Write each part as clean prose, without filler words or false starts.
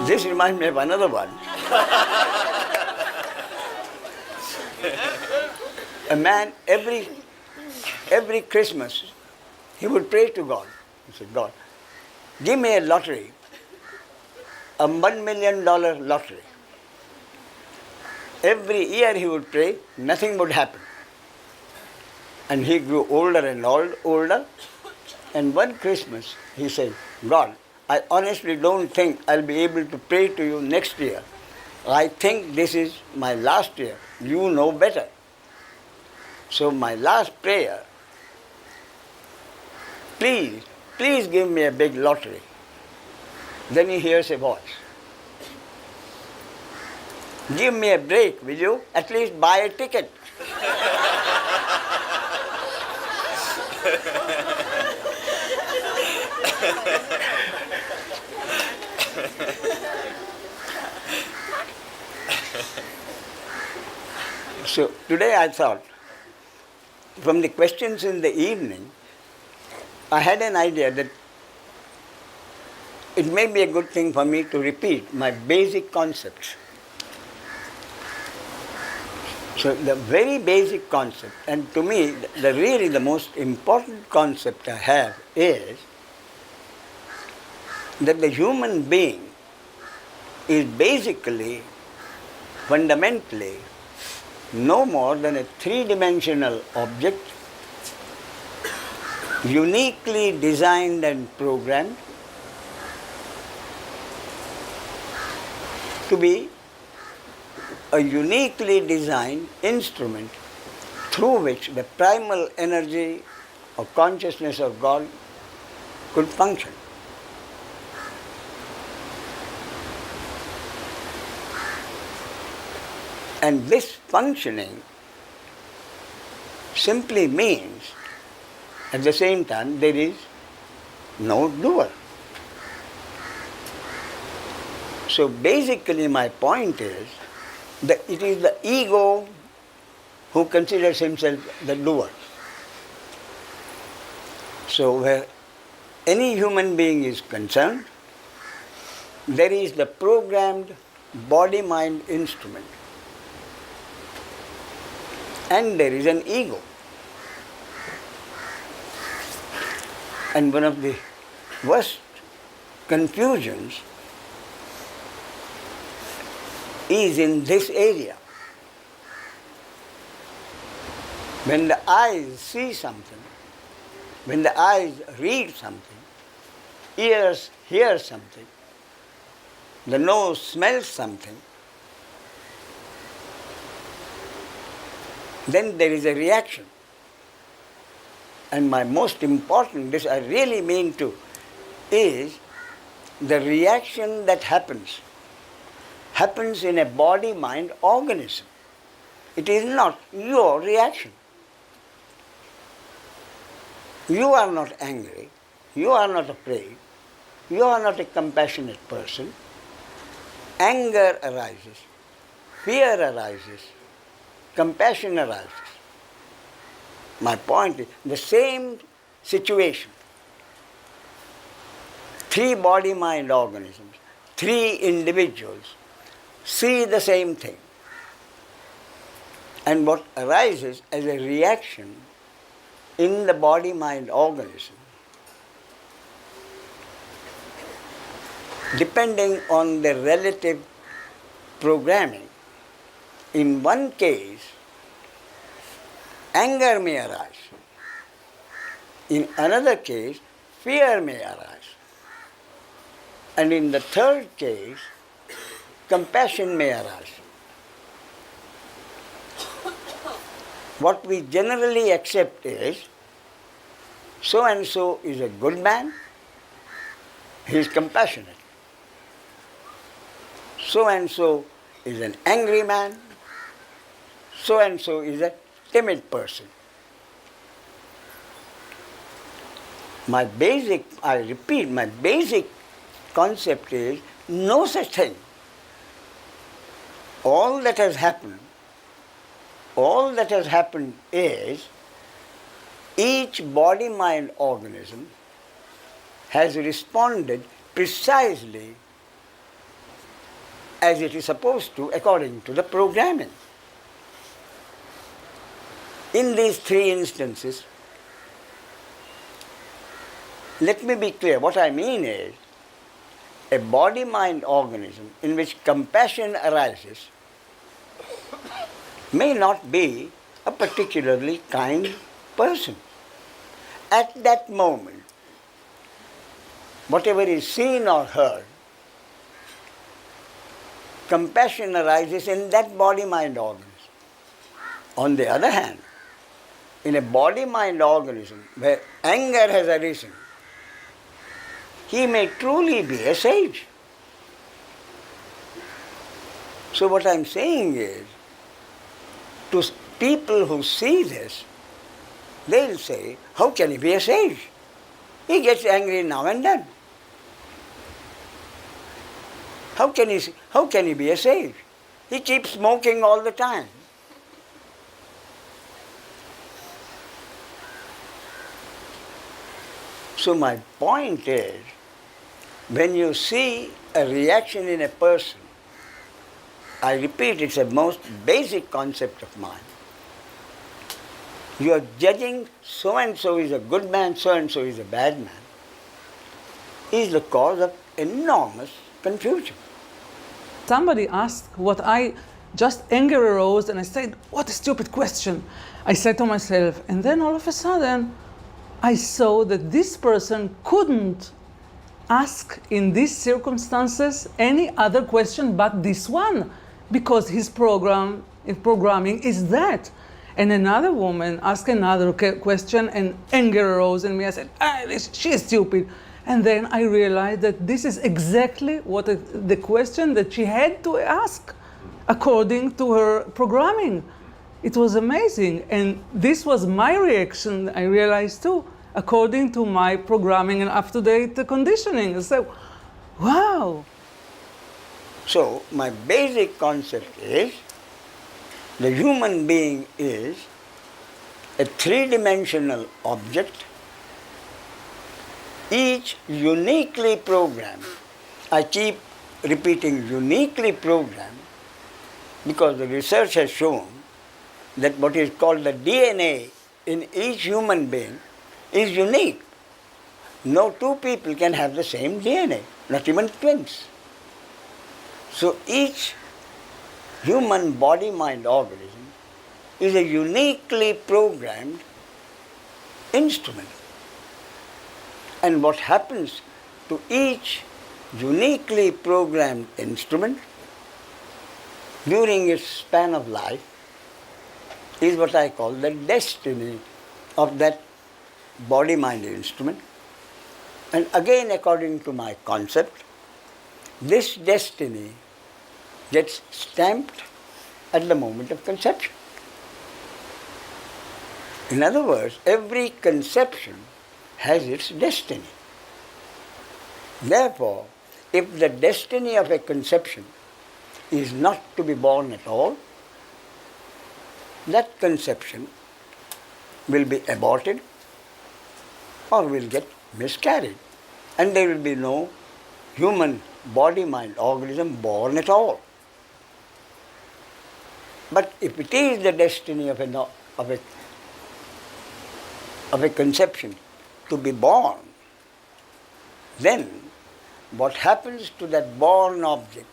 This reminds me of another one. A man, every Christmas, he would pray to God. He said, God, give me a lottery, a $1 million lottery. Every year he would pray, nothing would happen. And he grew older and older. And one Christmas, he said, God, I honestly don't think I'll be able to pray to you next year. I think this is my last year. You know better. So my last prayer, please give me a big lottery. Then he hears a voice. Give me a break, will you? At least buy a ticket. So today I thought, from the questions in the evening, I had an idea that it may be a good thing for me to repeat my basic concepts. So the very basic concept, and to me, the most important concept I have is that the human being is basically, fundamentally, no more than a three-dimensional object, uniquely designed and programmed to be a uniquely designed instrument through which the primal energy or consciousness of God could function. And this functioning simply means, at the same time, there is no doer. So basically my point is that it is the ego who considers himself the doer. So where any human being is concerned, there is the programmed body-mind instrument. And there is an ego. And one of the worst confusions is in this area. When the eyes see something, when the eyes read something, ears hear something, the nose smells something, then there is a reaction. And my most important, this I really mean to, is the reaction that happens in a body-mind organism. It is not your reaction. You are not angry, you are not afraid, you are not a compassionate person. Anger arises, fear arises, compassion arises. My point is, the same situation, three body-mind organisms, three individuals, see the same thing. And what arises as a reaction in the body-mind organism, depending on the relative programming, in one case, anger may arise. In another case, fear may arise. And in the third case, compassion may arise. What we generally accept is, so and so is a good man, he is compassionate. So and so is an angry man, so and so is a timid person. My basic concept is no such thing. All that has happened is each body-mind organism has responded precisely as it is supposed to according to the programming. In these three instances, let me be clear. What I mean is, a body-mind organism in which compassion arises may not be a particularly kind person. At that moment, whatever is seen or heard, compassion arises in that body-mind organism. On the other hand, in a body-mind organism where anger has arisen, he may truly be a sage. So what I'm saying is, to people who see this, they'll say, how can he be a sage? He gets angry now and then. How can he be a sage? He keeps smoking all the time. So my point is, when you see a reaction in a person, I repeat, it's a most basic concept of mine. You are judging so-and-so is a good man, so-and-so is a bad man, is the cause of enormous confusion. Somebody asked what I just anger arose, and I said, what a stupid question. I said to myself, and then all of a sudden, I saw that this person couldn't ask in these circumstances any other question but this one, because his programming is that. And another woman asked another question and anger arose in me. I said, she is stupid. And then I realized that this is exactly what the question that she had to ask according to her programming. It was amazing. And this was my reaction, I realized too, according to my programming and up-to-date conditioning. So, wow. So, my basic concept is, the human being is a three-dimensional object, each uniquely programmed. I keep repeating uniquely programmed because the research has shown that what is called the DNA in each human being is unique. No two people can have the same DNA, not even twins. So each human body-mind organism is a uniquely programmed instrument. And what happens to each uniquely programmed instrument during its span of life is what I call the destiny of that body-mind instrument. And again, according to my concept, this destiny gets stamped at the moment of conception. In other words, every conception has its destiny. Therefore, if the destiny of a conception is not to be born at all, that conception will be aborted or will get miscarried, and there will be no human body-mind organism born at all. But if it is the destiny of a conception to be born, then what happens to that born object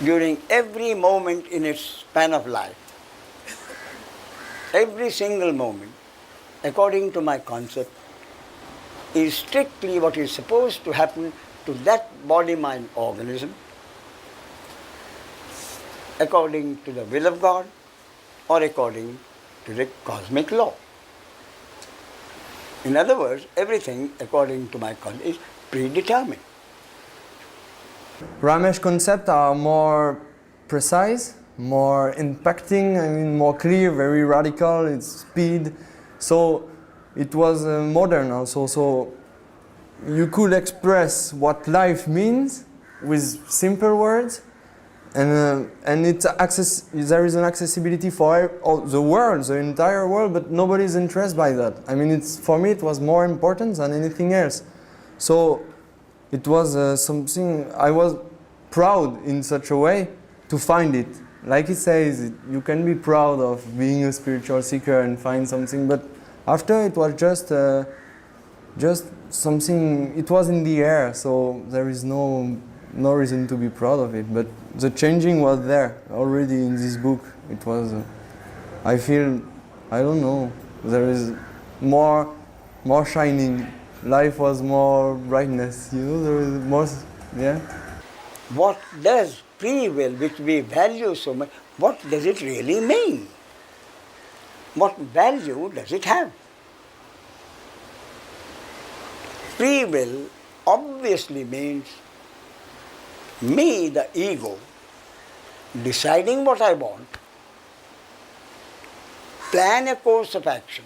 during every moment in its span of life, every single moment, according to my concept, is strictly what is supposed to happen to that body-mind organism according to the will of God or according to the cosmic law. In other words, everything according to my concept is predetermined. Ramesh concepts are more precise, more impacting, more clear, very radical, it's speed. So it was modern also, so you could express what life means with simple words, and there is an accessibility for all the world, the entire world, but nobody is interested by that. For me it was more important than anything else. So it was something I was proud in such a way to find it. Like it says, you can be proud of being a spiritual seeker and find something, but after it was just something, it was in the air, so there is no reason to be proud of it. But the changing was there already in this book. It was, I feel, I don't know, there is more shining. Life was more brightness, you know, there is more, yeah. What does free will, which we value so much, what does it really mean? What value does it have? Free will obviously means me, the ego, deciding what I want, plan a course of action,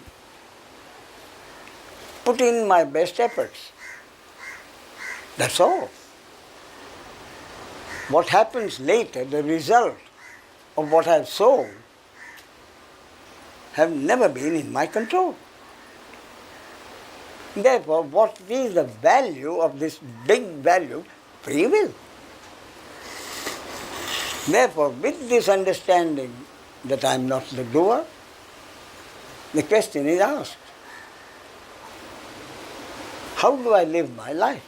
put in my best efforts. That's all. What happens later, the result of what I've sown, have never been in my control. Therefore, what is the value of this big value? Free will. Therefore, with this understanding that I am not the doer, the question is asked, how do I live my life?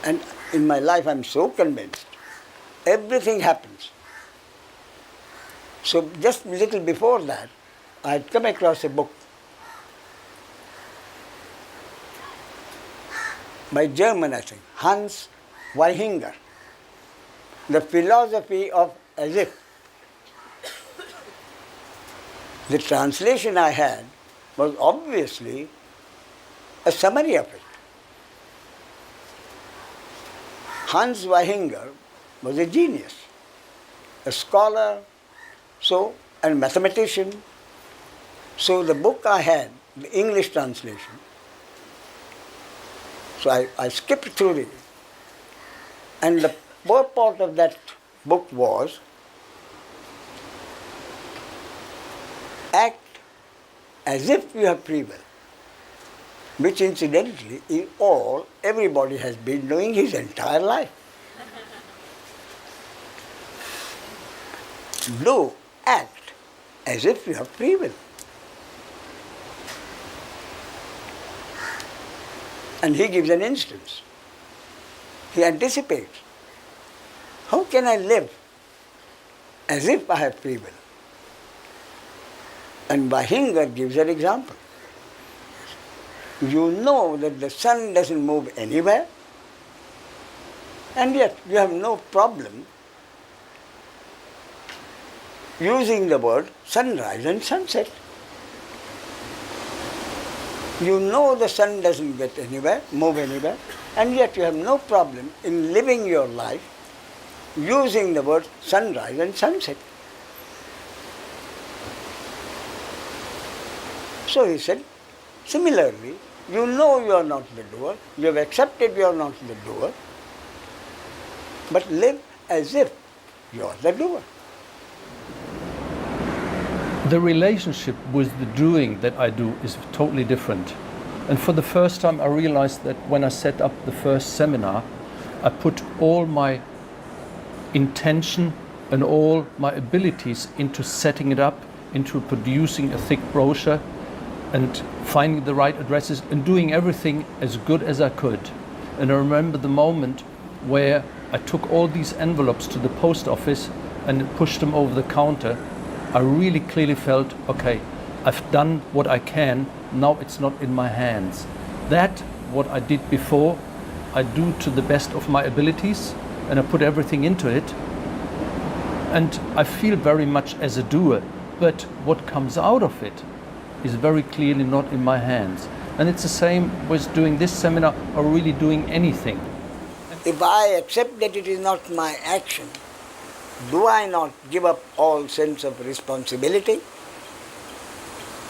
And in my life I am so convinced, everything happens. So just a little before that, I had come across a book by German, I think, Hans Weihinger, The Philosophy of As If. The translation I had was obviously a summary of it. Hans Weihinger was a genius, a scholar, and mathematician. So the book I had, the English translation, so I skipped through it. And the purport of that book was, act as if you have free will, which incidentally is all everybody has been doing his entire life. Do act as if you have free will. And he gives an instance. He anticipates. How can I live as if I have free will? And Weihinger gives an example. You know that the sun doesn't move anywhere, and yet you have no problem using the word sunrise and sunset. You know the sun doesn't get anywhere, move anywhere, and yet you have no problem in living your life using the word sunrise and sunset. So he said, similarly, you know you are not the doer, you have accepted you are not the doer, but live as if you are the doer. The relationship with the doing that I do is totally different. And for the first time I realized that when I set up the first seminar, I put all my intention and all my abilities into setting it up, into producing a thick brochure and finding the right addresses and doing everything as good as I could. And I remember the moment where I took all these envelopes to the post office and pushed them over the counter. I really clearly felt, okay, I've done what I can, now it's not in my hands. That, what I did before, I do to the best of my abilities and I put everything into it. And I feel very much as a doer, but what comes out of it is very clearly not in my hands. And it's the same with doing this seminar or really doing anything. If I accept that it is not my action, do I not give up all sense of responsibility?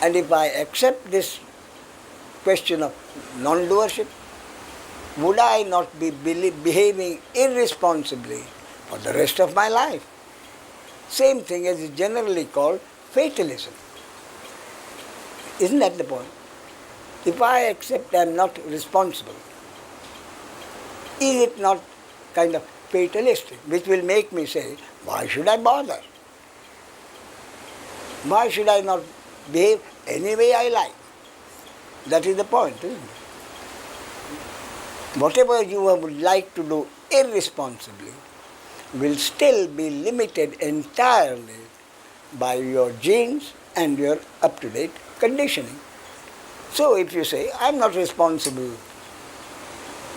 And if I accept this question of non-doership, would I not be behaving irresponsibly for the rest of my life? Same thing as is generally called fatalism. Isn't that the point? If I accept I am not responsible, Is it not kind of fatalistic, which will make me say, why should I bother? Why should I not behave any way I like? That is the point, isn't it? Whatever you would like to do irresponsibly will still be limited entirely by your genes and your up-to-date conditioning. So if you say, I'm not responsible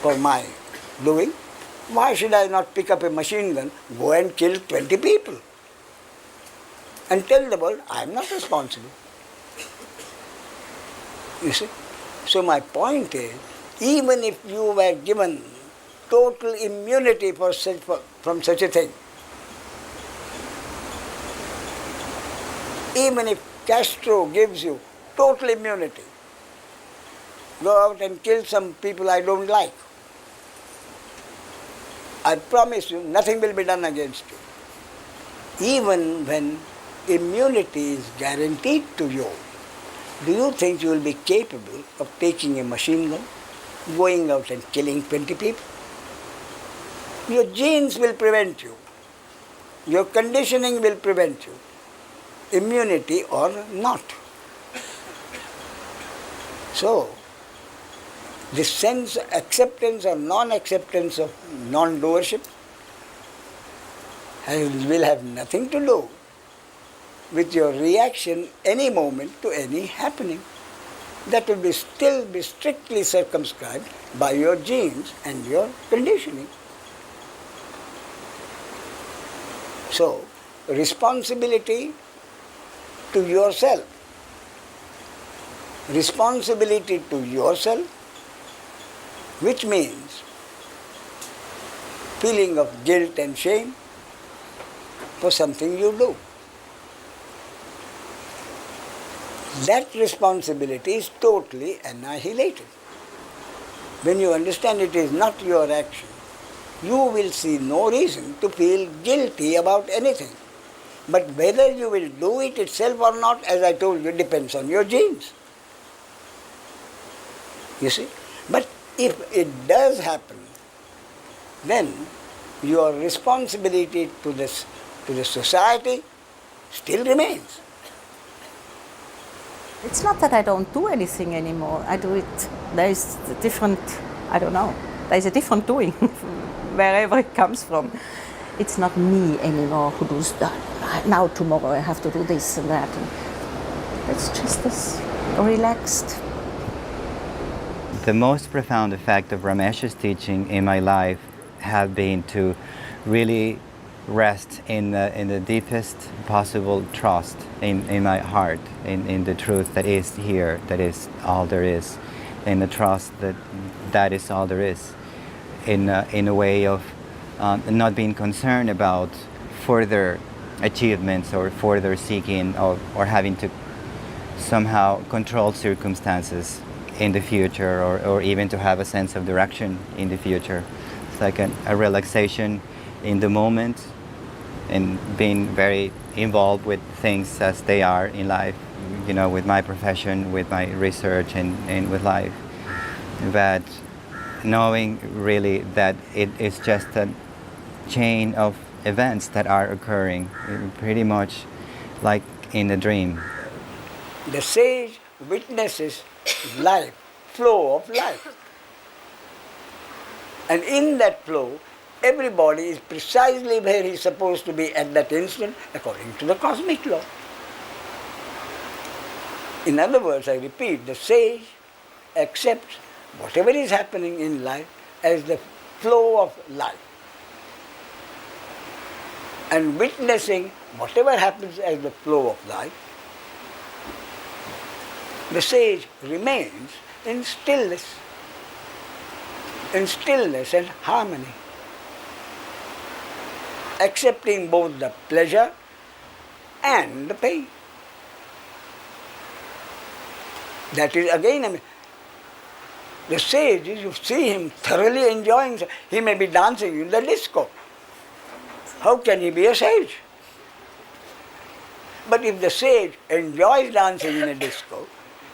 for my doing, why should I not pick up a machine gun, go and kill 20 people? And tell the world, I'm not responsible. You see? So my point is, even if you were given total immunity from such a thing, even if Castro gives you total immunity, go out and kill some people I don't like, I promise you nothing will be done against you. Even when immunity is guaranteed to you, do you think you will be capable of taking a machine gun, going out and killing 20 people? Your genes will prevent you. Your conditioning will prevent you. Immunity or not. So, this sense of acceptance or non-acceptance of non-doership will have nothing to do with your reaction any moment to any happening. That will be still be strictly circumscribed by your genes and your conditioning. So, responsibility to yourself. Responsibility to yourself, which means feeling of guilt and shame for something you do. That responsibility is totally annihilated. When you understand it is not your action, you will see no reason to feel guilty about anything. But whether you will do it itself or not, as I told you, depends on your genes. You see? But if it does happen, then your responsibility to the society still remains. It's not that I don't do anything anymore. I do it. There is a different, I don't know, there is a different doing wherever it comes from. It's not me anymore who does that. Now, tomorrow I have to do this and that. It's just this relaxed. The most profound effect of Ramesh's teaching in my life have been to really rest in the deepest possible trust in my heart, in the truth that is here, that is all there is, in the trust that is all there is, in a way of not being concerned about further achievements or further seeking or having to somehow control circumstances in the future or even to have a sense of direction in the future. It's like a relaxation in the moment and being very involved with things as they are in life, you know, with my profession, with my research and with life. But knowing really that it is just a chain of events that are occurring, pretty much like in a dream. The sage witnesses life, flow of life. And in that flow, everybody is precisely where he's supposed to be at that instant according to the cosmic law. In other words, I repeat, the sage accepts whatever is happening in life as the flow of life. And witnessing whatever happens as the flow of life, the sage remains in stillness and harmony, accepting both the pleasure and the pain. That is again, the sage, you see him thoroughly enjoying, he may be dancing in the disco. How can he be a sage? But if the sage enjoys dancing in a disco,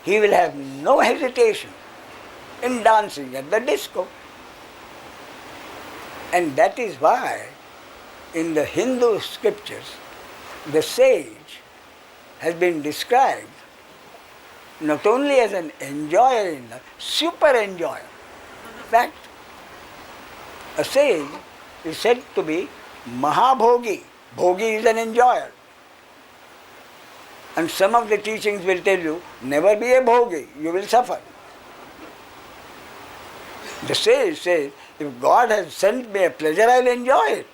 he will have no hesitation in dancing at the disco. And that is why in the Hindu scriptures, the sage has been described not only as an enjoyer in life, super enjoyer. In fact, a sage is said to be Mahabhogi. Bhogi is an enjoyer. And some of the teachings will tell you, never be a bhogi, you will suffer. The sage says, if God has sent me a pleasure, I will enjoy it.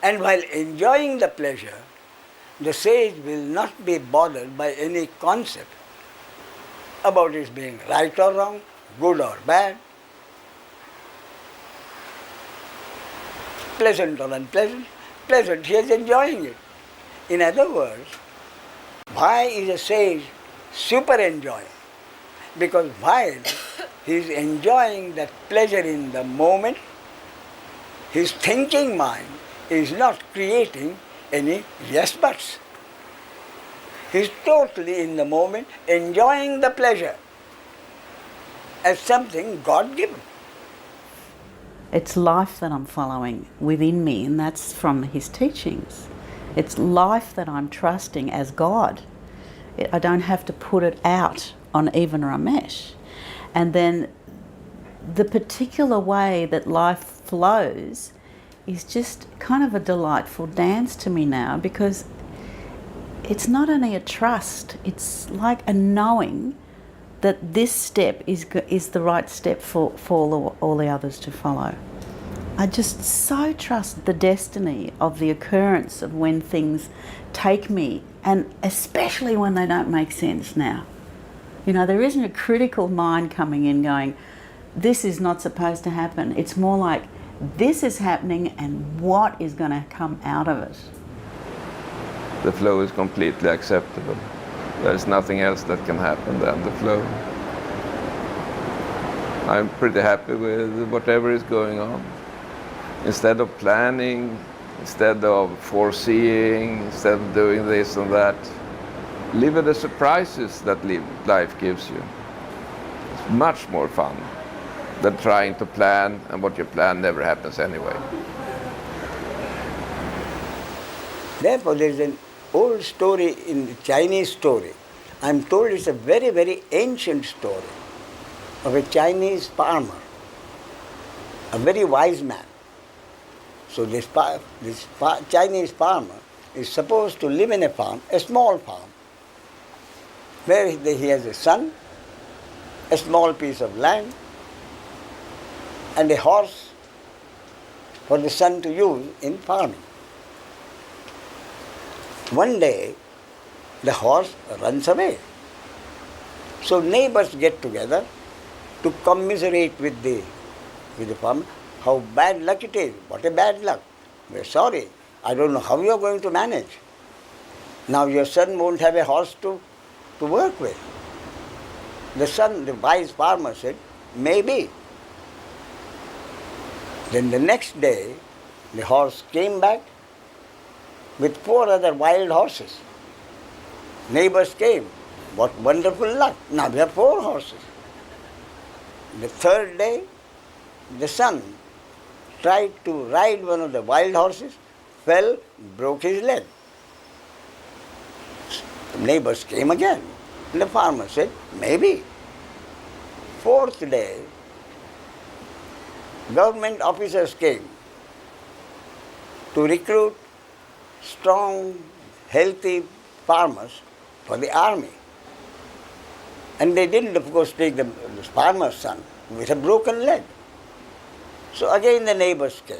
And while enjoying the pleasure, the sage will not be bothered by any concept about its being right or wrong, good or bad, pleasant or unpleasant. Pleasant, he is enjoying it. In other words, why is a sage super enjoying? Because while he is enjoying that pleasure in the moment, his thinking mind is not creating any yes buts. He is totally in the moment enjoying the pleasure as something God-given. It's life that I'm following within me, and that's from his teachings. It's life that I'm trusting as God. I don't have to put it out on even Ramesh. And then the particular way that life flows is just kind of a delightful dance to me now, because it's not only a trust, it's like a knowing that this step is the right step for all the others to follow. I just so trust the destiny of the occurrence of when things take me, and especially when they don't make sense now. You know, there isn't a critical mind coming in going, this is not supposed to happen. It's more like, this is happening and what is going to come out of it. The flow is completely acceptable. There's nothing else that can happen than the flow. I'm pretty happy with whatever is going on. Instead of planning, instead of foreseeing, instead of doing this and that, live with the surprises that life gives you. It's much more fun than trying to plan, and what you plan never happens anyway. Therefore, there is an old story in the Chinese story. I'm told it's a very, very ancient story of a Chinese farmer, a very wise man. So this Chinese farmer is supposed to live in a farm, a small farm, where he has a son, a small piece of land, and a horse for the son to use in farming. One day, the horse runs away. So neighbors get together to commiserate with the farmer. How bad luck it is. What a bad luck. We're sorry. I don't know how you're going to manage. Now your son won't have a horse to work with. The son, the wise farmer, said, maybe. Then the next day, the horse came back with 4 other wild horses. Neighbors came. What wonderful luck. Now we have 4 horses. The third day, the son tried to ride one of the wild horses, fell, broke his leg. The neighbors came again. And the farmer said, maybe. 4th day, government officers came to recruit strong, healthy farmers for the army. And they didn't, of course, take the farmer's son with a broken leg. So again the neighbors came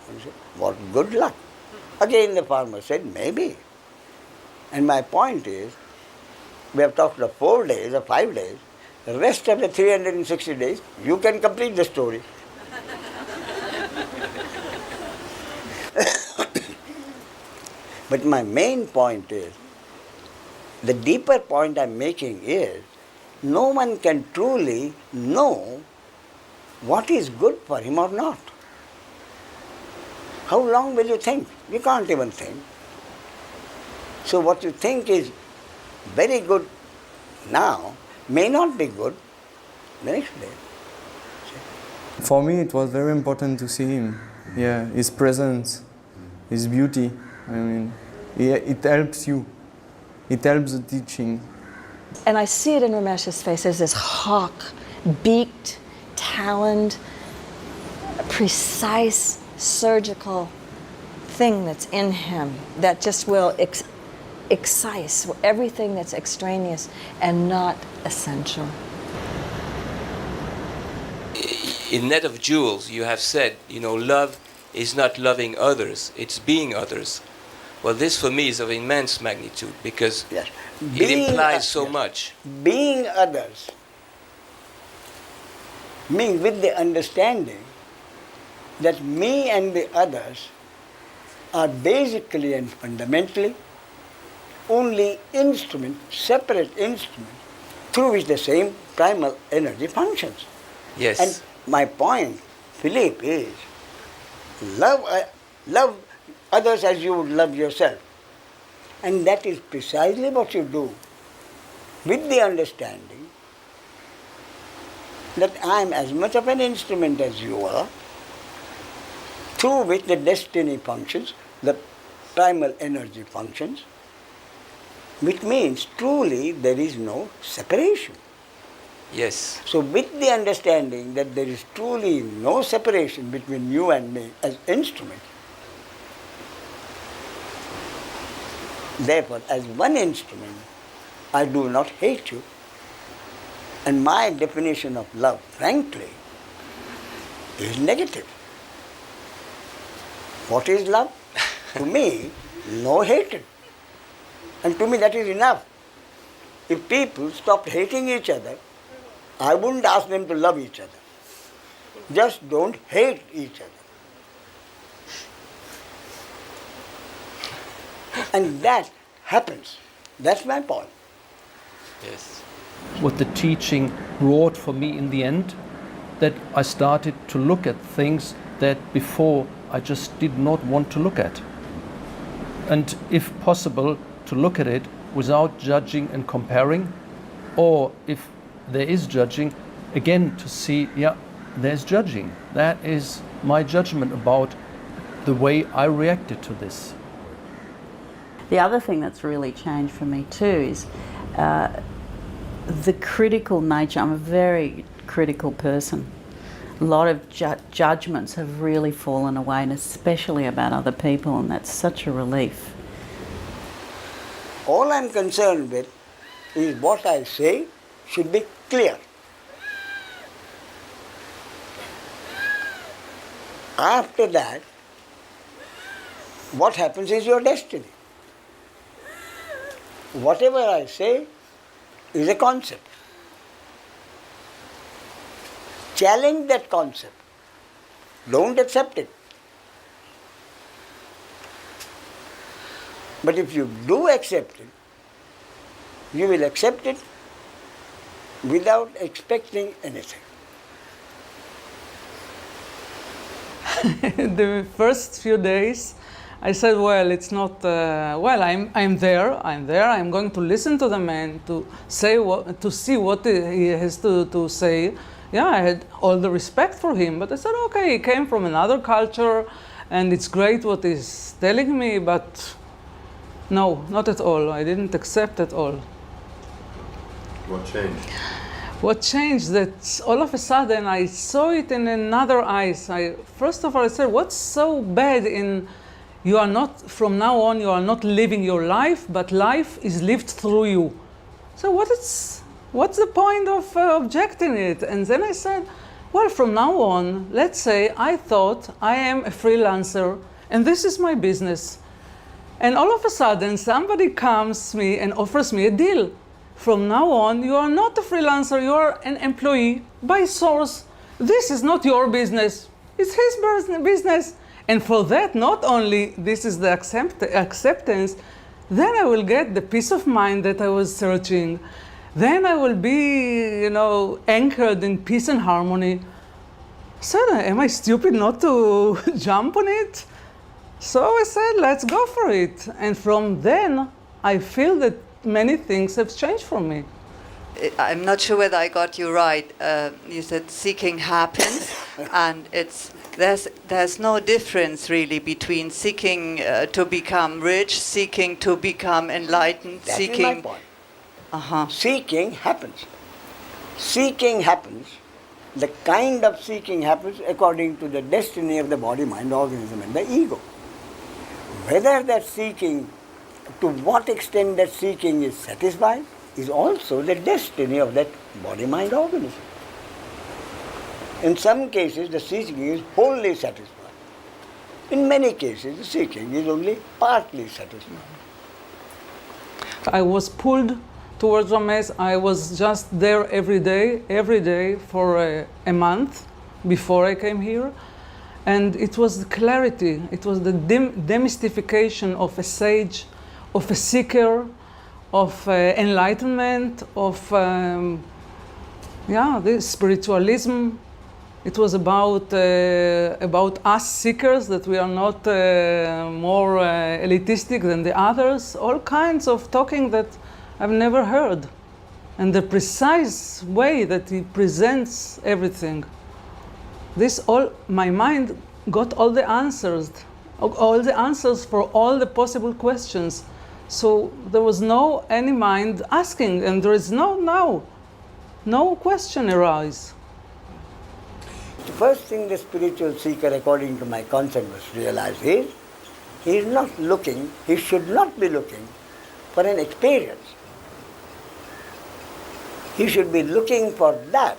and said, what good luck. Again the farmer said, maybe. And my point is, we have talked of 4 days or 5 days. The rest of the 360 days, you can complete the story. But my main point is, the deeper point I'm making is, no one can truly know what is good for him or not. How long will you think? You can't even think. So what you think is very good now may not be good the next day. For me, it was very important to see him. Yeah, his presence, his beauty. I mean, it helps you. It helps the teaching. And I see it in Ramesh's face. There's this hawk, beaked, taloned, precise, surgical thing that's in him that just will excise everything that's extraneous and not essential. In Net of Jewels, you have said, love is not loving others, it's being others. Well, this for me is of immense magnitude because Yes. it implies so much. Being others means with the understanding that me and the others are basically and fundamentally only instruments, separate instruments, through which the same primal energy functions. Yes. And my point, Philippe, is love others as you would love yourself. And that is precisely what you do with the understanding that I am as much of an instrument as you are, through which the destiny functions, the primal energy functions, which means truly there is no separation. Yes. So with the understanding that there is truly no separation between you and me as instruments, therefore as one instrument, I do not hate you. And my definition of love, frankly, is negative. What is love? To me, no hatred. And to me that is enough. If people stopped hating each other, I wouldn't ask them to love each other. Just don't hate each other. And that happens. That's my point. Yes. What the teaching wrought for me in the end, that I started to look at things that before I just did not want to look at. And if possible, to look at it without judging and comparing, or if there is judging, again to see, yeah, there's judging. That is my judgment about the way I reacted to this. The other thing that's really changed for me too is the critical nature. I'm a very critical person. A lot of judgments have really fallen away, and especially about other people, and that's such a relief. All I'm concerned with is what I say should be clear. After that, what happens is your destiny. Whatever I say is a concept. Challenge that concept. Don't accept it. But if you do accept it, you will accept it without expecting anything. The first few days, I said, well, it's not, I'm there, I'm going to listen to the man, to see what he has to say. Yeah, I had all the respect for him, but I said, okay, he came from another culture, and it's great what he's telling me, but no, not at all. I didn't accept at all. What changed? What changed? That all of a sudden I saw it in another eyes. First of all, I said, what's so bad in you are not, from now on, you are not living your life, but life is lived through you. So what's the point of objecting it? And then I said, well, from now on, let's say I thought I am a freelancer and this is my business. And all of a sudden, somebody comes to me and offers me a deal. From now on, you are not a freelancer, you are an employee by source. This is not your business, it's his business. And for that, not only this is the acceptance, then I will get the peace of mind that I was searching. Then I will be, anchored in peace and harmony. So am I stupid not to jump on it? So I said, let's go for it. And from then, I feel that many things have changed for me. I'm not sure whether I got you right. You said seeking happens, and it's there's no difference really between seeking to become rich, seeking to become enlightened, That seeking. is my point. Seeking happens. Seeking happens. The kind of seeking happens according to the destiny of the body, mind, organism, and the ego. Whether that seeking, to what extent that seeking is satisfied, is also the destiny of that body, mind, organism. In some cases, the seeking is wholly satisfied. In many cases, the seeking is only partly satisfied. I was pulled towards Ramesh. I was just there every day for a month before I came here. And it was the clarity, it was the demystification of a sage, of a seeker, of enlightenment, of the spiritualism. It was about us seekers, that we are not more elitistic than the others. All kinds of talking that I've never heard. And the precise way that he presents everything. My mind got all the answers for all the possible questions. So there was no any mind asking, and there is no question arise. The first thing the spiritual seeker, according to my concept, must realize is, he should not be looking for an experience. He should be looking for that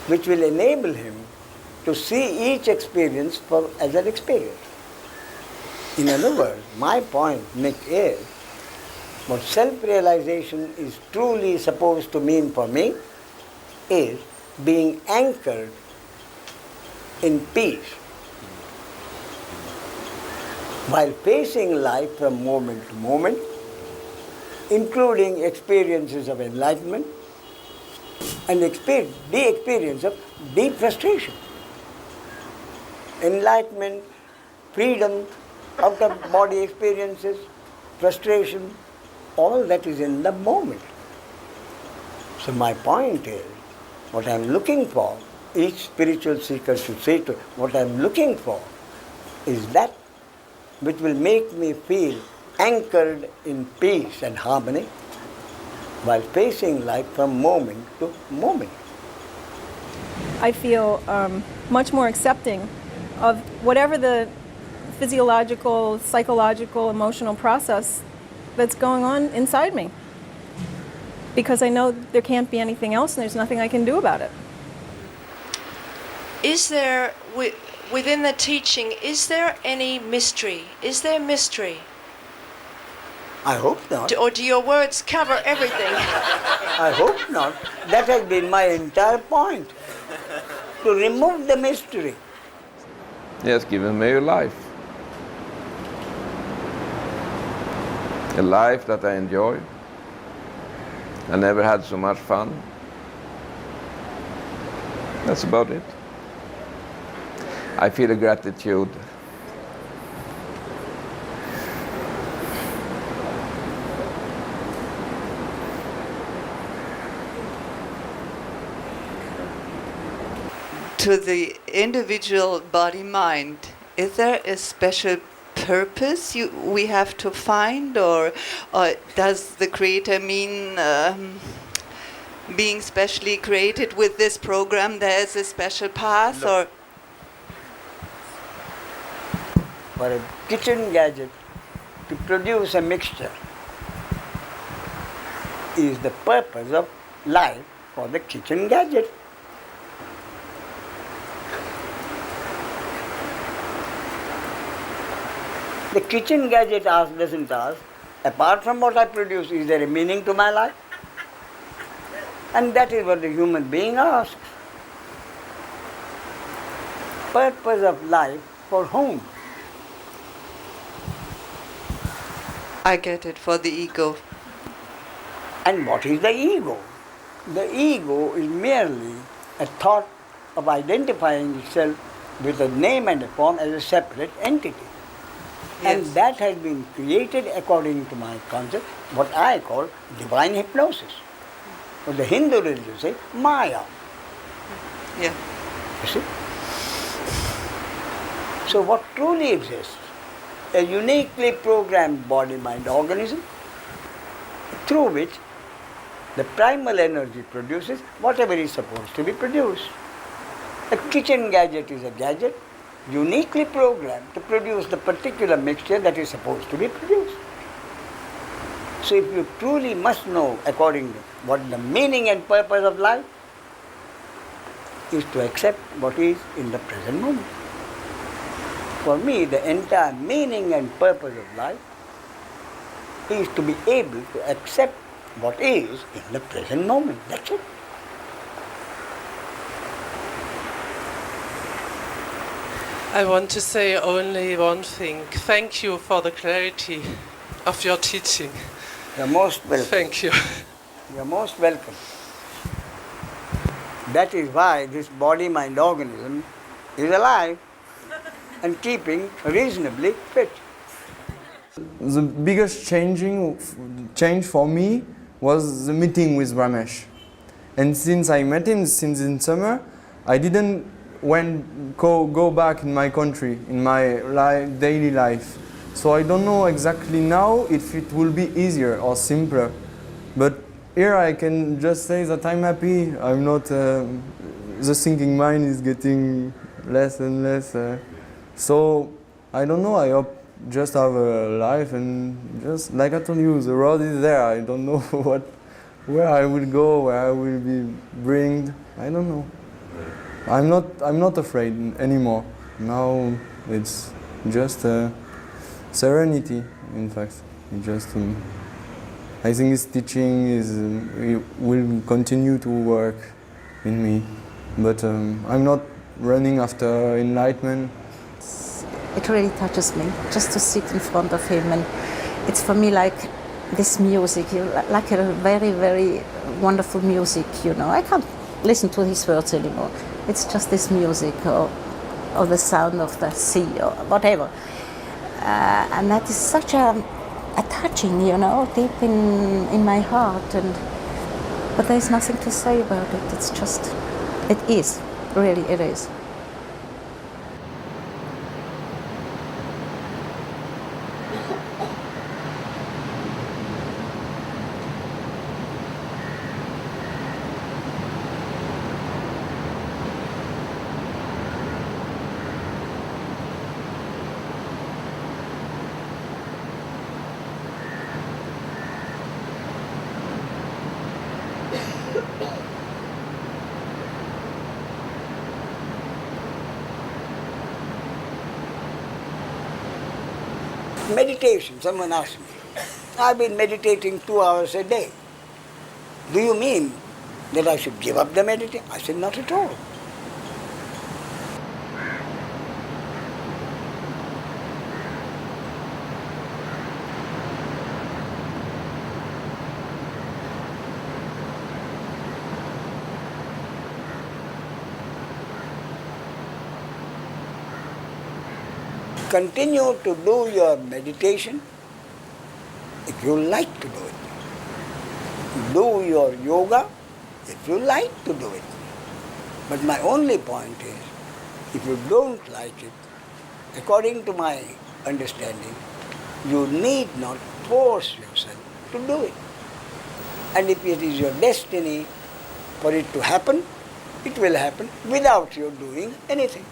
which will enable him to see each experience as an experience. In other words, my point, Nick, is what self-realization is truly supposed to mean for me is being anchored in peace while facing life from moment to moment, including experiences of enlightenment and the experience of deep frustration. Enlightenment, freedom, out-of-body experiences, frustration, all that is in the moment. So my point is, what I'm looking for, each spiritual seeker should say to what I'm looking for is that which will make me feel anchored in peace and harmony while facing life from moment to moment. I feel much more accepting of whatever the physiological, psychological, emotional process that's going on inside me. Because I know there can't be anything else and there's nothing I can do about it. Is there, within the teaching, is there any mystery? Is there mystery? I hope not. Or do your words cover everything? I hope not. That has been my entire point. To remove the mystery. He has given me a life. A life that I enjoy. I never had so much fun. That's about it. I feel a gratitude. To the individual body-mind, is there a special purpose we have to find, or does the Creator mean being specially created with this program? There's a special path, or for a kitchen gadget to produce a mixture is the purpose of life for the kitchen gadget. The kitchen gadget doesn't ask, apart from what I produce, is there a meaning to my life? And that is what the human being asks. Purpose of life for whom? I get it, for the ego. And what is the ego? The ego is merely a thought of identifying itself with a name and a form as a separate entity. Yes. And that has been created according to my concept, what I call divine hypnosis. Or the Hindu religion say Maya. Yeah. You see? So what truly exists? A uniquely programmed body-mind organism through which the primal energy produces whatever is supposed to be produced. A kitchen gadget is a gadget uniquely programmed to produce the particular mixture that is supposed to be produced. So if you truly must know according to what the meaning and purpose of life is to accept what is in the present moment. For me, the entire meaning and purpose of life is to be able to accept what is in the present moment. That's it. I want to say only one thing. Thank you for the clarity of your teaching. You're most welcome. Thank you. You're most welcome. That is why this body-mind organism is alive and keeping reasonably fit. The biggest change for me was the meeting with Ramesh. And since I met him, since in summer, I didn't go back in my country, in my daily life. So I don't know exactly now if it will be easier or simpler. But here I can just say that I'm happy. I'm not, the thinking mind is getting less and less. So I don't know, I hope just have a life and just, like I told you, the road is there. I don't know where I will go, where I will be bringed. I don't know. I'm not afraid anymore. Now it's just serenity, in fact. I think his teaching will continue to work in me. But I'm not running after enlightenment. It really touches me just to sit in front of him, and it's for me like this music, like a very, very wonderful music, you know. I can't listen to his words anymore. It's just this music or the sound of the sea or whatever. And that is such a touching, you know, deep in my heart. But there's nothing to say about it. It's just, it is, really it is. Meditation, someone asked me. I've been meditating 2 hours a day. Do you mean that I should give up the meditation? I said, not at all. Continue to do your meditation if you like to do it. Do your yoga if you like to do it. But my only point is, if you don't like it, according to my understanding, you need not force yourself to do it. And if it is your destiny for it to happen, it will happen without you doing anything.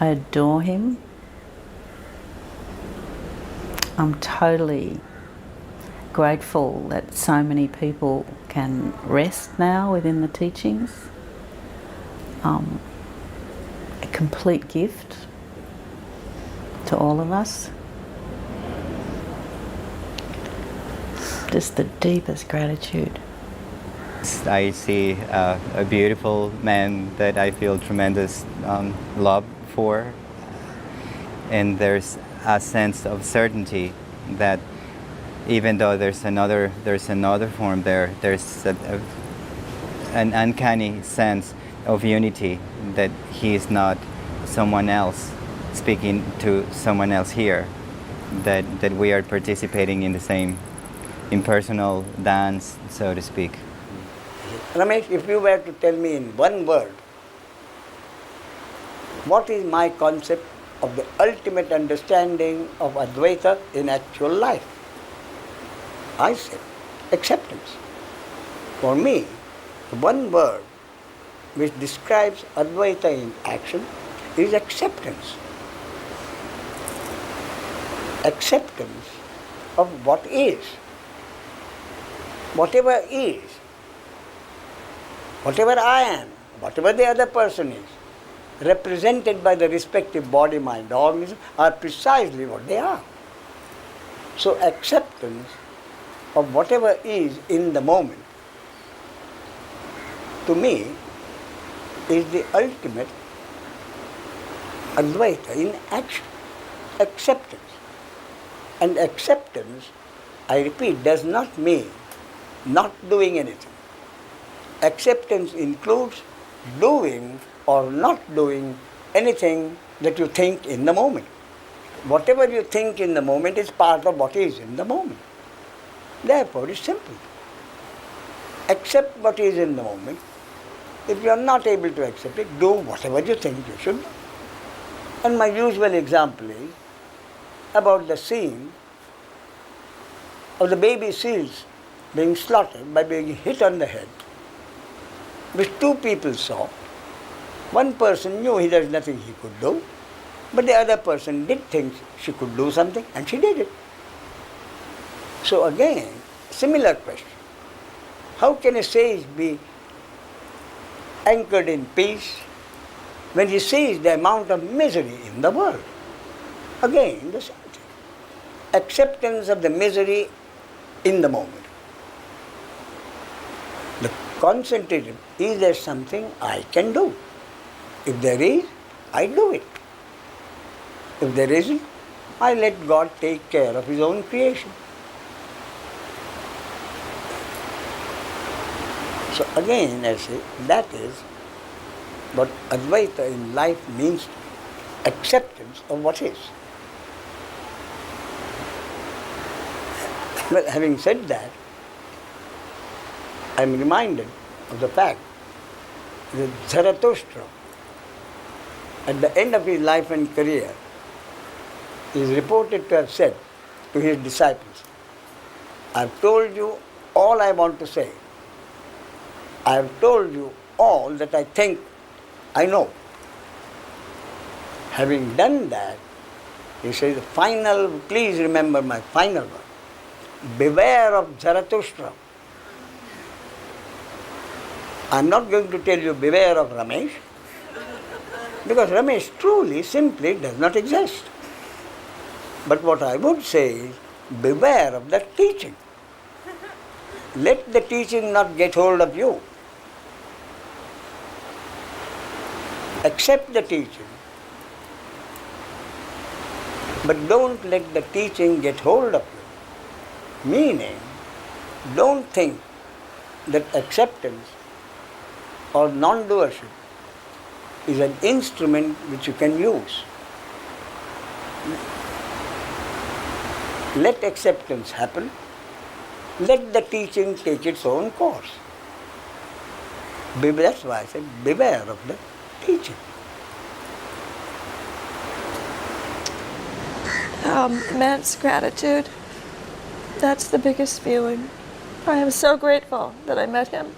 I adore him. I'm totally grateful that so many people can rest now within the teachings. A complete gift to all of us. Just the deepest gratitude. I see a beautiful man that I feel tremendous love for, and there's a sense of certainty that even though there's another form there, there's an uncanny sense of unity, that he is not someone else speaking to someone else here, that we are participating in the same impersonal dance, so to speak. Ramesh, if you were to tell me in one word, what is my concept of the ultimate understanding of Advaita in actual life? I say acceptance. For me, the one word which describes Advaita in action is acceptance. Acceptance of what is. Whatever is, whatever I am, whatever the other person is, represented by the respective body, mind, organism, are precisely what they are. So acceptance of whatever is in the moment, to me, is the ultimate Advaita in action. Acceptance. And acceptance, I repeat, does not mean not doing anything. Acceptance includes doing or not doing anything that you think in the moment. Whatever you think in the moment is part of what is in the moment. Therefore, it's simple. Accept what is in the moment. If you are not able to accept it, do whatever you think you should do. And my usual example is about the scene of the baby seals being slaughtered by being hit on the head, which two people saw. One person knew there was nothing he could do, but the other person did think she could do something, and she did it. So again, similar question. How can a sage be anchored in peace when he sees the amount of misery in the world? Again, the same thing. Acceptance of the misery in the moment. The concentrated, is there something I can do? If there is, I do it. If there isn't, I let God take care of His own creation. So again, I say, that is what Advaita in life means to me. Acceptance of what is. Well, having said that, I am reminded of the fact that Zarathustra, at the end of his life and career, is reported to have said to his disciples, I have told you all I want to say. I have told you all that I think I know. Having done that, he says, please remember my final word. Beware of Zarathustra. I am not going to tell you beware of Ramesh, because Ramesh truly, simply does not exist. But what I would say is, beware of that teaching. Let the teaching not get hold of you. Accept the teaching, but don't let the teaching get hold of you. Meaning, don't think that acceptance or non-doership is an instrument which you can use. Let acceptance happen. Let the teaching take its own course. That's why I said, beware of the teaching. Immense gratitude. That's the biggest feeling. I am so grateful that I met him,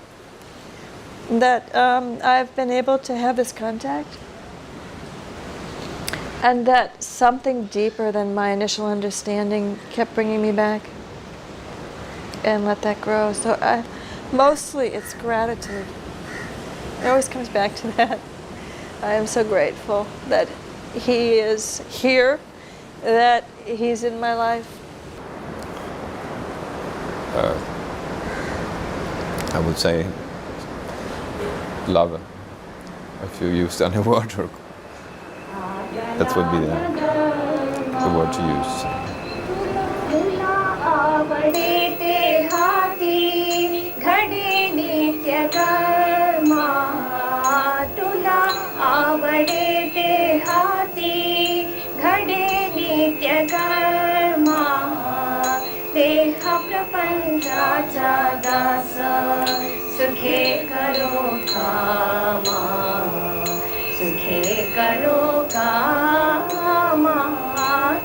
that I've been able to have this contact, and that something deeper than my initial understanding kept bringing me back, and let that grow. So mostly it's gratitude. It always comes back to that. I am so grateful that he is here, that he's in my life. I would say love. If you used any word, that would be the word to use. सुखे करो कामा सुखे करो कामा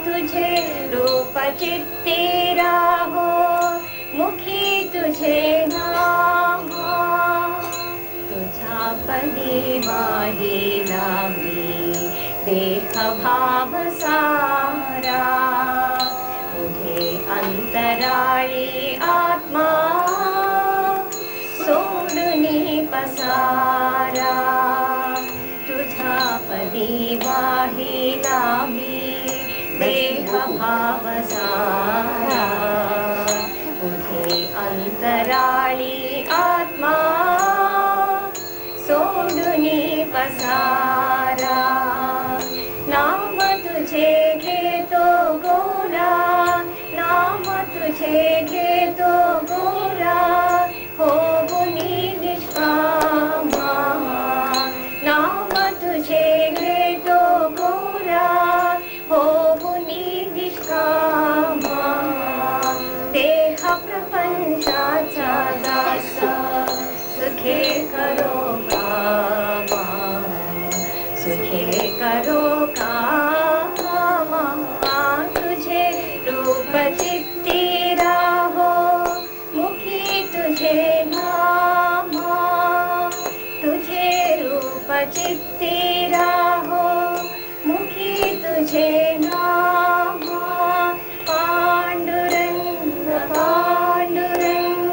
तुझे रूप चित्ती राहो मुखी तुझे नामा तुझा पदी वाही लावी देह भाव सारा मुझे अंतराळी आत्मा सोडूनी पसारा तुझा पदी वाही लावी देह भाव सारा मुझे अंतराळी आत्मा सोडूनी पसारा नाम तुझे घेतो गोरा नाम तुझे घेतो गोरा हो गुनी निष्कामा नाम तुझे घेतो गोरा हो गुनी निष्कामा देह प्रपंचाचा दासा सुखे करो कामा सुखे करो कामा तुझे रूप चित्ती राहो मुखी तुझे नामा तुझे रूप चित्ती राहो मुखी तुझे नामा Pandurang Pandurang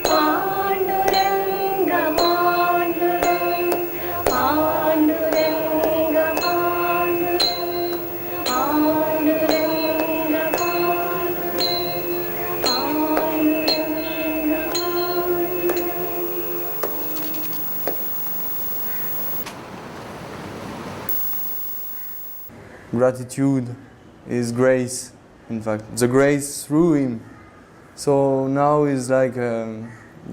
Pandurang Pandurang Pandurang Pandurang Gratitude is grace, in fact, the grace through him. So now he's like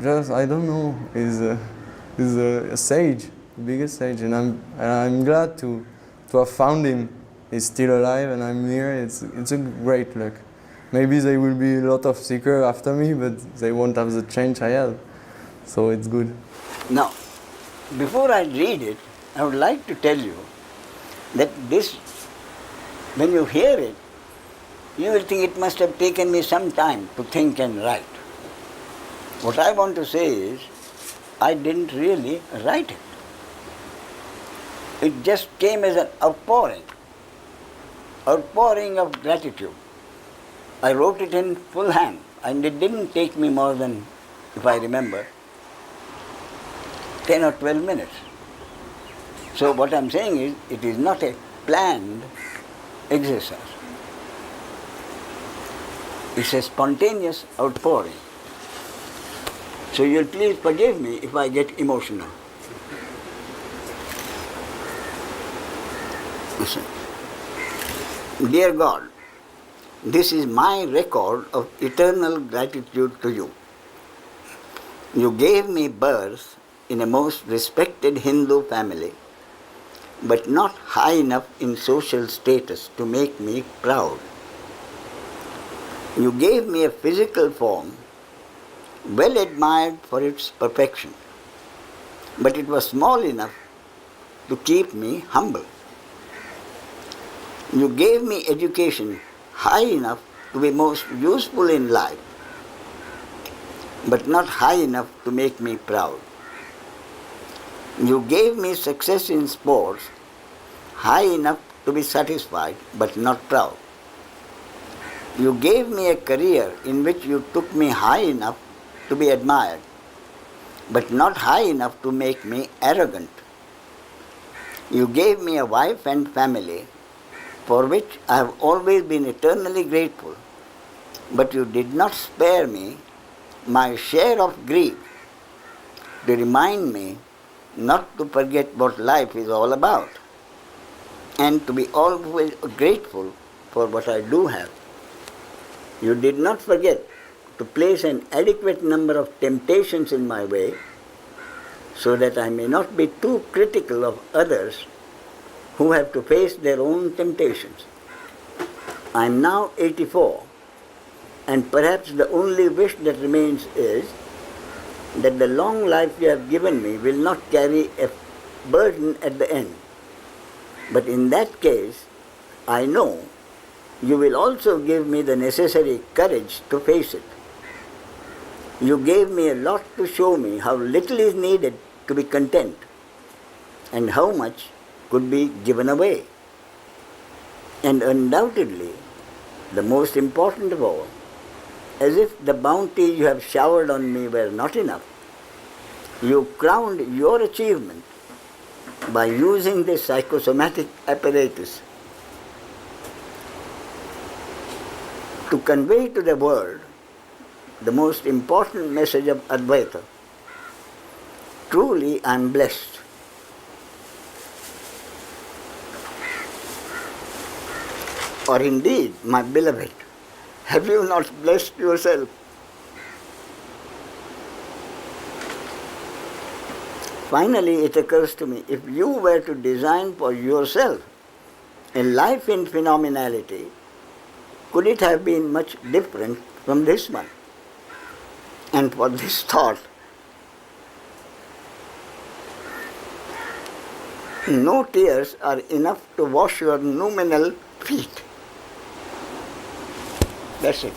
just, I don't know, he's a sage, the biggest sage, and I'm glad to have found him. He's still alive and I'm here. It's a great luck. Maybe there will be a lot of seekers after me, but they won't have the change I have. So it's good. Now, before I read it, I would like to tell you that this, when you hear it, you will think it must have taken me some time to think and write. What I want to say is, I didn't really write it. It just came as an outpouring of gratitude. I wrote it in full hand, and it didn't take me more than, if I remember, 10 or 12 minutes. So what I'm saying is, it is not a planned exercise. It's a spontaneous outpouring. So you'll please forgive me if I get emotional. Listen. Dear God, this is my record of eternal gratitude to you. You gave me birth in a most respected Hindu family, but not high enough in social status to make me proud. You gave me a physical form, well admired for its perfection, but it was small enough to keep me humble. You gave me education high enough to be most useful in life, but not high enough to make me proud. You gave me success in sports high enough to be satisfied, but not proud. You gave me a career in which you took me high enough to be admired, but not high enough to make me arrogant. You gave me a wife and family for which I have always been eternally grateful, but you did not spare me my share of grief to remind me not to forget what life is all about, and to be always grateful for what I do have. You did not forget to place an adequate number of temptations in my way, so that I may not be too critical of others who have to face their own temptations. I am now 84, and perhaps the only wish that remains is that the long life you have given me will not carry a burden at the end. But in that case, I know you will also give me the necessary courage to face it. You gave me a lot to show me how little is needed to be content and how much could be given away. And undoubtedly, the most important of all, as if the bounty you have showered on me were not enough, you crowned your achievement by using the psychosomatic apparatus to convey to the world the most important message of Advaita. Truly, I am blessed. Or indeed, my beloved, have you not blessed yourself? Finally, it occurs to me, if you were to design for yourself a life in phenomenality, could it have been much different from this one? And for this thought, no tears are enough to wash your noumenal feet. That's it.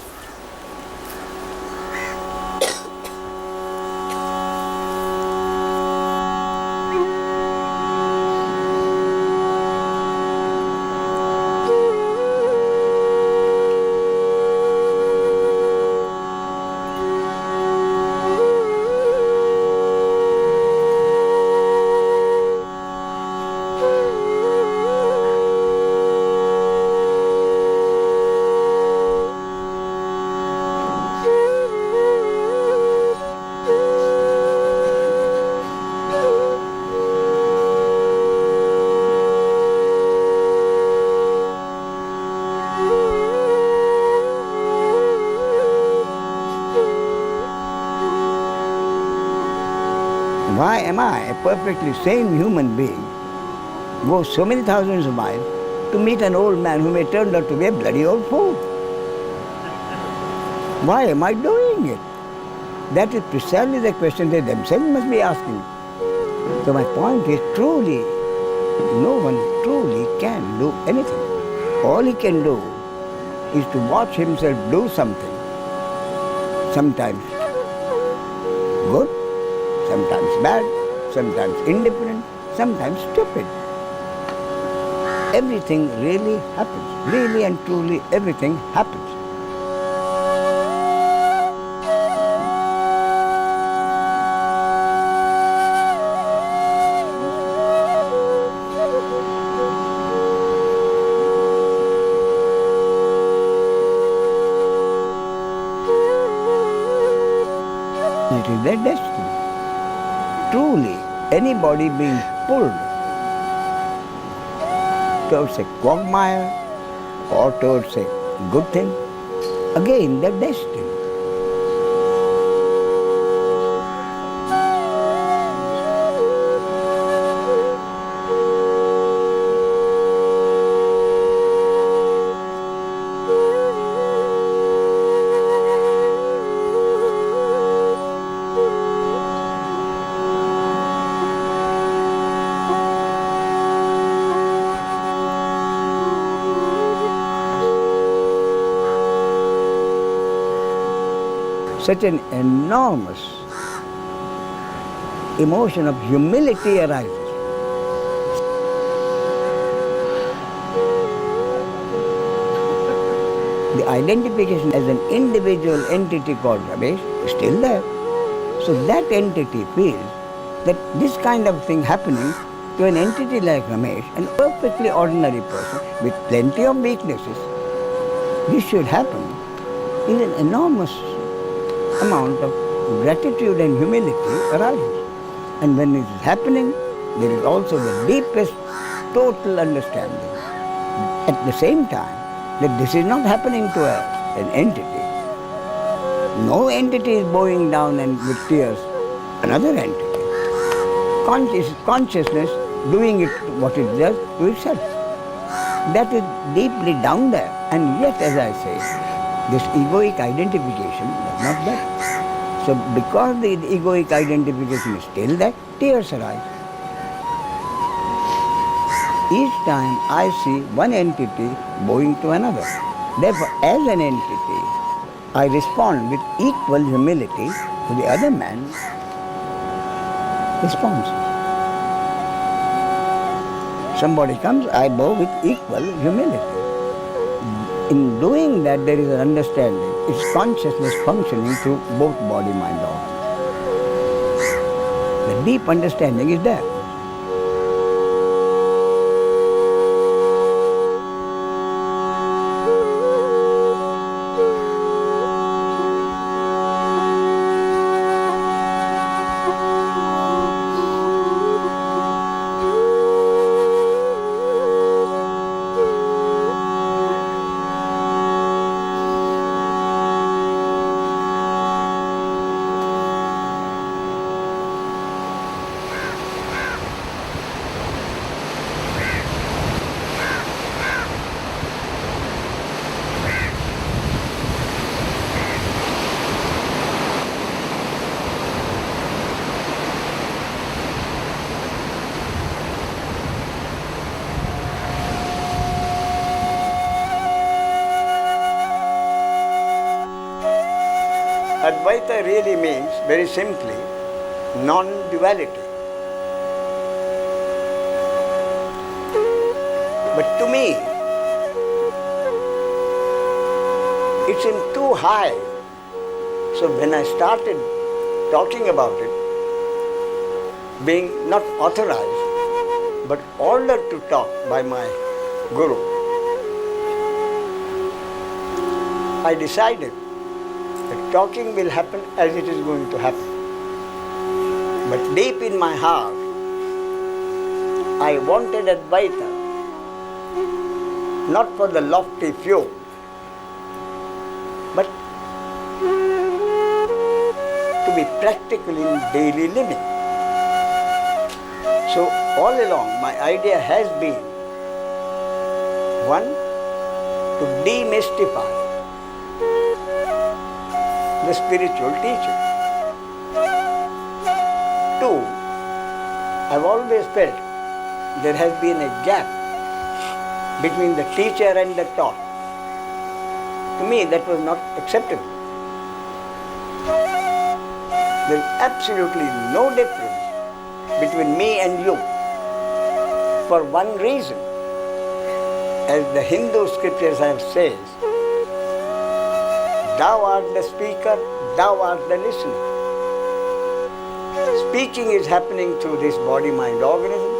Why am I, a perfectly sane human being, go so many thousands of miles to meet an old man who may turn out to be a bloody old fool? Why am I doing it? That is precisely the question they themselves must be asking. So my point is, truly, no one truly can do anything. All he can do is to watch himself do something. Sometimes good, sometimes bad, sometimes indifferent, sometimes stupid. Everything really happens. Really and truly everything happens. It is their destiny. Truly, anybody being pulled towards a quagmire or towards a good thing, again, their destiny. Such an enormous emotion of humility arises. The identification as an individual entity called Ramesh is still there. So that entity feels that this kind of thing happening to an entity like Ramesh, an perfectly ordinary person with plenty of weaknesses, this should happen, is an enormous amount of gratitude and humility arises. And when it is happening, there is also the deepest total understanding. At the same time, that this is not happening to an entity. No entity is bowing down and with tears another entity. Consciousness doing it what it does to itself. That is deeply down there. And yet, as I say, this egoic identification is not there. So because the egoic identification is still there, tears arise. Each time I see one entity bowing to another. Therefore, as an entity, I respond with equal humility to the other man's response. Somebody comes, I bow with equal humility. In doing that, there is an understanding. It's consciousness functioning through both body, mind, organs. The deep understanding is there. Advaita really means, very simply, non-duality. But to me, it's in too high. So when I started talking about it, being not authorized, but ordered to talk by my guru, I decided that talking will happen as it is going to happen. But deep in my heart, I wanted Advaita, not for the lofty few, but to be practical in daily living. So all along, my idea has been, one, to demystify the spiritual teaching. Two, I've always felt there has been a gap between the teacher and the taught. To me, that was not acceptable. There is absolutely no difference between me and you, for one reason. As the Hindu scriptures have said, thou art the speaker, thou art the listener. Speaking is happening through this body-mind organism,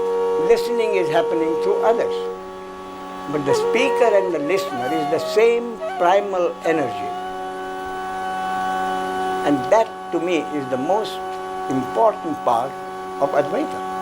listening is happening through others. But the speaker and the listener is the same primal energy. And that, to me, is the most important part of Advaita.